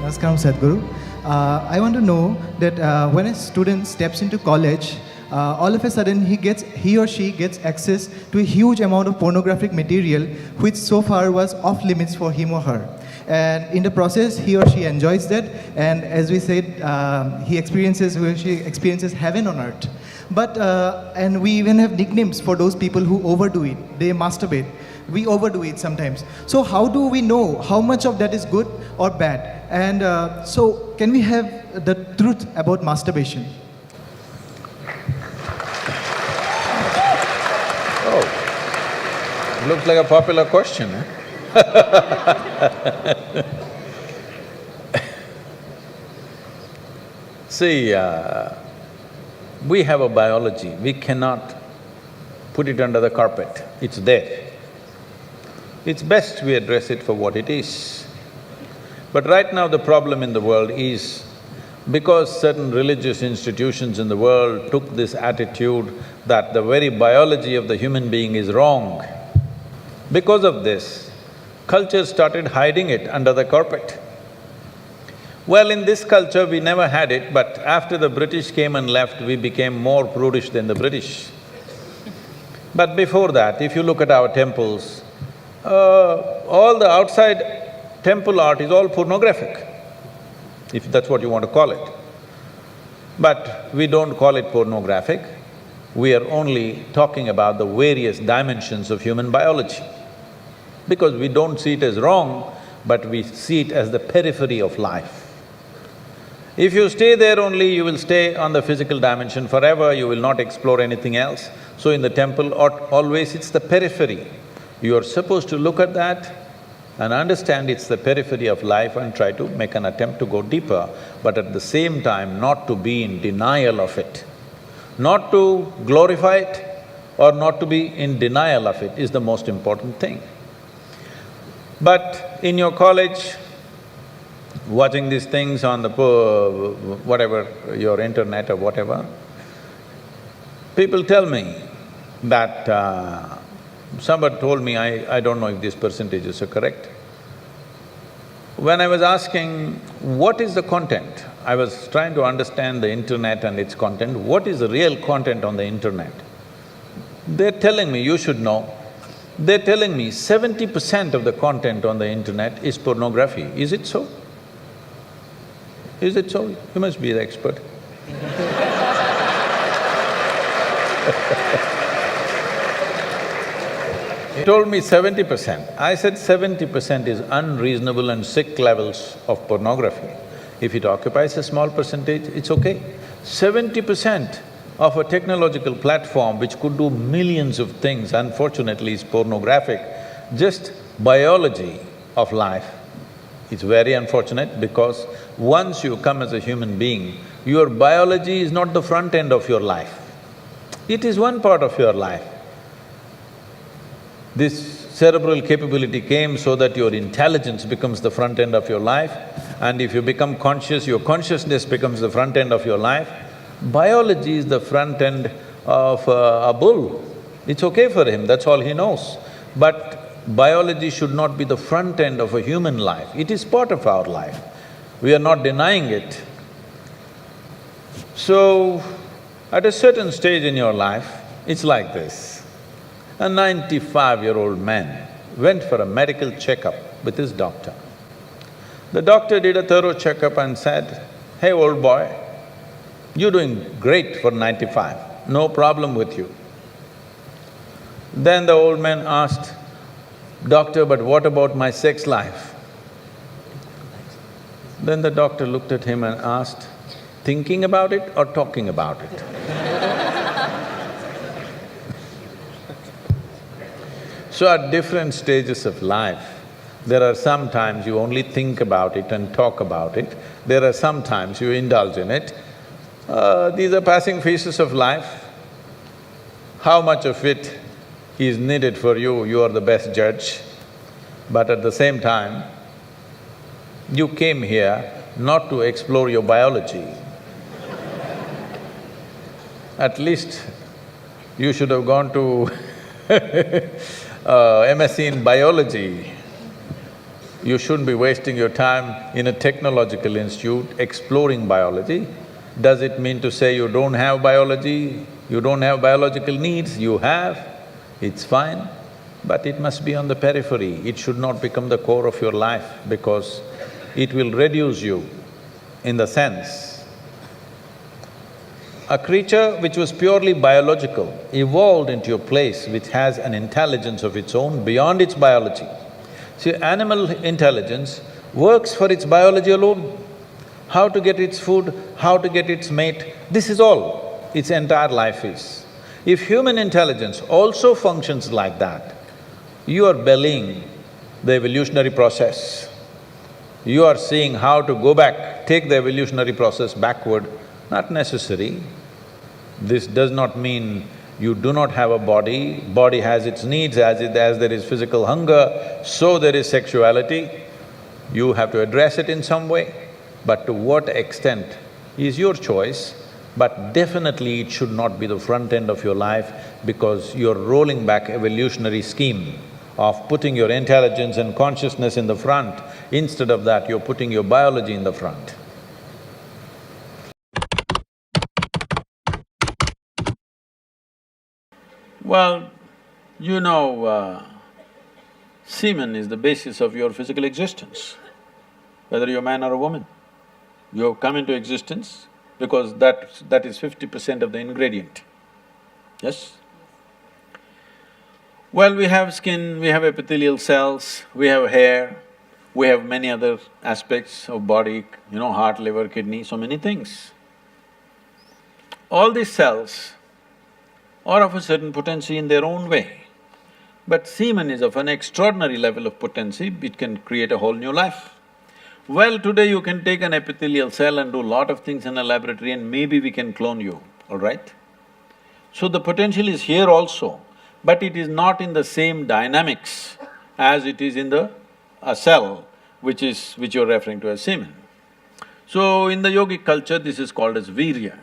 Namaskaram, Sadhguru. I want to know that when a student steps into college, all of a sudden he or she gets access to a huge amount of pornographic material, which so far was off limits for him or her. And in the process, he or she enjoys that, and as we said, he or she experiences heaven on earth. But and we even have nicknames for those people who overdo it. They masturbate. We overdo it sometimes. So how do we know how much of that is good or bad? And so can we have the truth about masturbation? Oh, looks like a popular question, eh? See, we have a biology. We cannot put it under the carpet. It's there. It's best we address it for what it is. But right now the problem in the world is because certain religious institutions in the world took this attitude that the very biology of the human being is wrong. Because of this, culture started hiding it under the carpet. Well, in this culture we never had it, but after the British came and left, we became more prudish than the British. But before that, if you look at our temples, all the outside temple art is all pornographic, if that's what you want to call it. But we don't call it pornographic, we are only talking about the various dimensions of human biology. Because we don't see it as wrong, but we see it as the periphery of life. If you stay there only, you will stay on the physical dimension forever, you will not explore anything else. So in the temple, always it's the periphery. You are supposed to look at that and understand it's the periphery of life and try to make an attempt to go deeper, but at the same time not to be in denial of it. Not to glorify it or not to be in denial of it is the most important thing. But in your college, watching these things on the whatever, your internet or whatever, people tell me that somebody told me, I don't know if these percentages are correct. When I was asking, what is the content? I was trying to understand the internet and its content, what is the real content on the internet? They're telling me, you should know, they're telling me 70% of the content on the internet is pornography. Is it so? Is it so? You must be the expert. He told me 70%. I said 70% is unreasonable and sick levels of pornography. If it occupies a small percentage, it's okay. 70% of a technological platform which could do millions of things, unfortunately is pornographic. Just biology of life. It's very unfortunate because once you come as a human being, your biology is not the front end of your life. It is one part of your life. This cerebral capability came so that your intelligence becomes the front end of your life, and if you become conscious, your consciousness becomes the front end of your life. Biology is the front end of a bull. It's okay for him, that's all he knows. But biology should not be the front end of a human life, it is part of our life. We are not denying it. So, at a certain stage in your life, it's like this. A 95-year-old man went for a medical checkup with his doctor. The doctor did a thorough checkup and said, "Hey, old boy, you're doing great for 95, no problem with you." Then the old man asked, "Doctor, but what about my sex life?" Then the doctor looked at him and asked, "Thinking about it or talking about it?" So at different stages of life, there are some times you only think about it and talk about it, there are some times you indulge in it. These are passing phases of life. How much of it is needed for you, you are the best judge. But at the same time, you came here not to explore your biology. At least you should have gone to MSc in biology. You shouldn't be wasting your time in a technological institute exploring biology. Does it mean to say you don't have biology, you don't have biological needs? You have, it's fine, but it must be on the periphery. It should not become the core of your life because it will reduce you in the sense a creature which was purely biological evolved into a place which has an intelligence of its own beyond its biology. See, animal intelligence works for its biology alone. How to get its food, how to get its mate, this is all its entire life is. If human intelligence also functions like that, you are bellying the evolutionary process. You are seeing how to go back, take the evolutionary process backward, not necessary. This does not mean you do not have a body, body has its needs, as there is physical hunger, so there is sexuality. You have to address it in some way, but to what extent is your choice, but definitely it should not be the front end of your life because you're rolling back evolutionary scheme of putting your intelligence and consciousness in the front. Instead of that, you're putting your biology in the front. Well, you know, semen is the basis of your physical existence, whether you're a man or a woman. You have come into existence because that is 50% of the ingredient, yes? Well, we have skin, we have epithelial cells, we have hair, we have many other aspects of body, heart, liver, kidney, so many things. All these cells are of a certain potency in their own way. But semen is of an extraordinary level of potency, it can create a whole new life. Well, today you can take an epithelial cell and do lot of things in a laboratory and maybe we can clone you, all right? So the potential is here also, but it is not in the same dynamics as it is in a cell, which you're referring to as semen. So in the yogic culture, this is called as virya.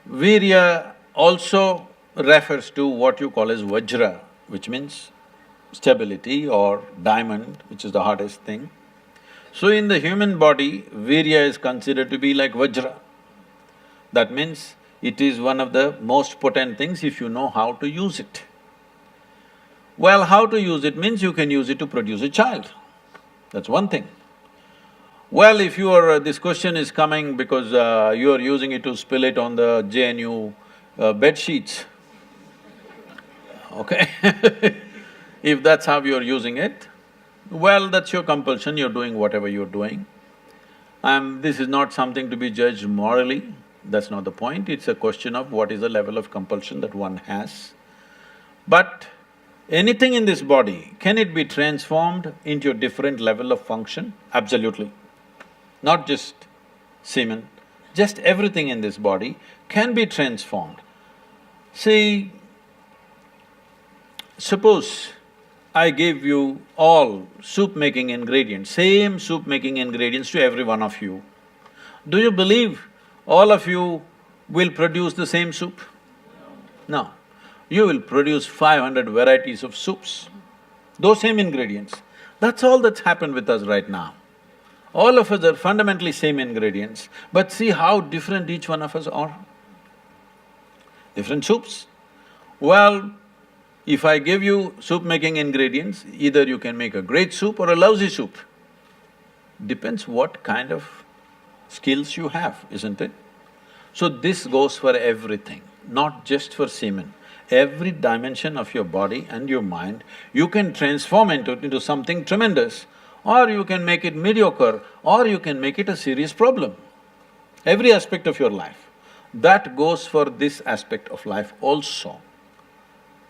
Virya also refers to what you call as vajra, which means stability, or diamond, which is the hardest thing. So in the human body, virya is considered to be like vajra. That means it is one of the most potent things if you know how to use it. Well, how to use it means you can use it to produce a child, that's one thing. Well, if this question is coming because you are using it to spill it on the JNU bed sheets, okay? If that's how you're using it, well, that's your compulsion, you're doing whatever you're doing. This is not something to be judged morally, that's not the point, it's a question of what is the level of compulsion that one has. But anything in this body, can it be transformed into a different level of function? Absolutely. Not just semen, just everything in this body can be transformed. See, suppose I gave you all soup-making ingredients, same soup-making ingredients to every one of you. Do you believe all of you will produce the same soup? No. You will produce 500 varieties of soups, those same ingredients. That's all that's happened with us right now. All of us are fundamentally same ingredients, but see how different each one of us are. Different soups. Well, if I give you soup-making ingredients, either you can make a great soup or a lousy soup. Depends what kind of skills you have, isn't it? So this goes for everything, not just for semen. Every dimension of your body and your mind, you can transform into something tremendous, or you can make it mediocre, or you can make it a serious problem. Every aspect of your life. That goes for this aspect of life also.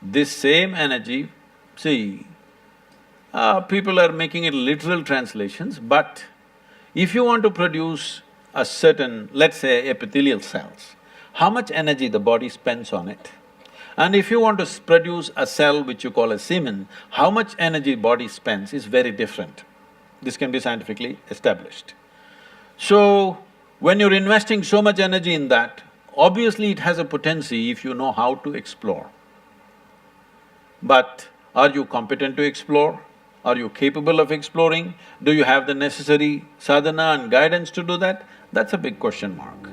This same energy, see, people are making it literal translations, but if you want to produce a certain, let's say, epithelial cells, how much energy the body spends on it? And if you want to produce a cell which you call a semen, how much energy body spends is very different. This can be scientifically established. So, when you're investing so much energy in that, obviously it has a potency if you know how to explore. But are you competent to explore? Are you capable of exploring? Do you have the necessary sadhana and guidance to do that? That's a big question mark.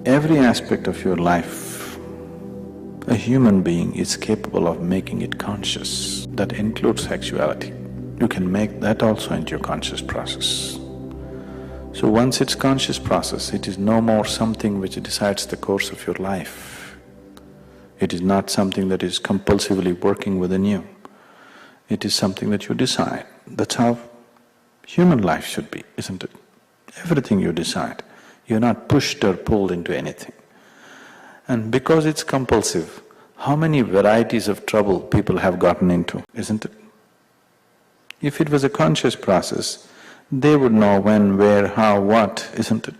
Every aspect of your life, a human being is capable of making it conscious. That includes sexuality. You can make that also into your conscious process. So once it's conscious process, it is no more something which decides the course of your life. It is not something that is compulsively working within you. It is something that you decide. That's how human life should be, isn't it? Everything you decide. You're not pushed or pulled into anything. And because it's compulsive, how many varieties of trouble people have gotten into, isn't it? If it was a conscious process, they would know when, where, how, what, isn't it?